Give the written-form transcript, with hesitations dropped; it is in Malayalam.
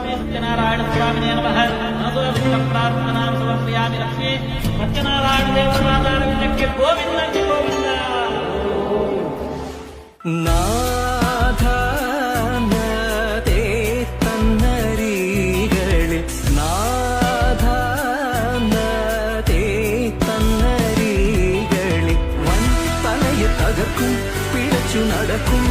സത്യനാരായണ സ്വാമിനെ നമഃ. പ്രാർത്ഥനാം സമർപ്പയാമി ലക്ഷ്മി. സത്യനാരായണ ദേവതാവിന്റെ ഗോവിന്ദ ഗോവിന്ദ. നാഥനതേ തന്നരികളിൽ നാഥനതേ തന്നരികളിൽ വൻ തലയിൽ തകർക്കും പിഴച്ചു നടക്കും